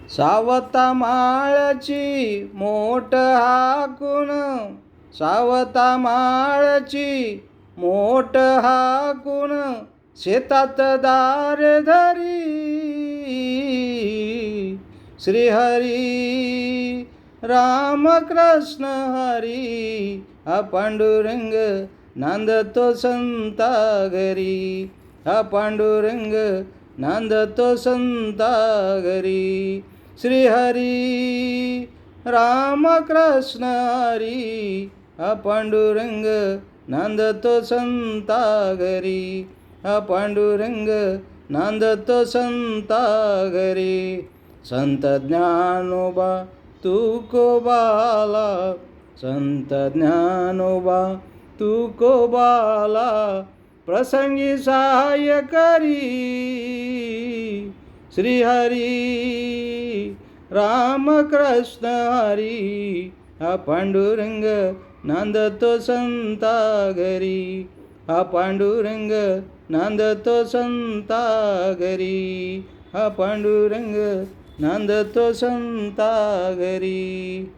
सावता माळची मोठ हाकून, सावता माळची मोठ हाकून, शेतात दार धरी. श्रीहरी रामकृष्ण हरी, हा पांडुरंग नांदतो संता घरी, हा पांडुरंग नांदतो संता घरी. श्रीहरी रामकृष्ण हरी, हा पांडुरंग नांदतो संता घरी, हा पांडुरंग नांदतो संता घरी. संत ज्ञानोबा तुकोबाला, संत ज्ञानोबा तुकोबाला, प्रसंगी सहाय्य करी. श्रीहरी रामकृष्ण हरी, हा पांडुरंग नांदतो संता घरी, हा पांडुरंग नांदतो संता घरी, हा पांडुरंग नांदतो संता घरी.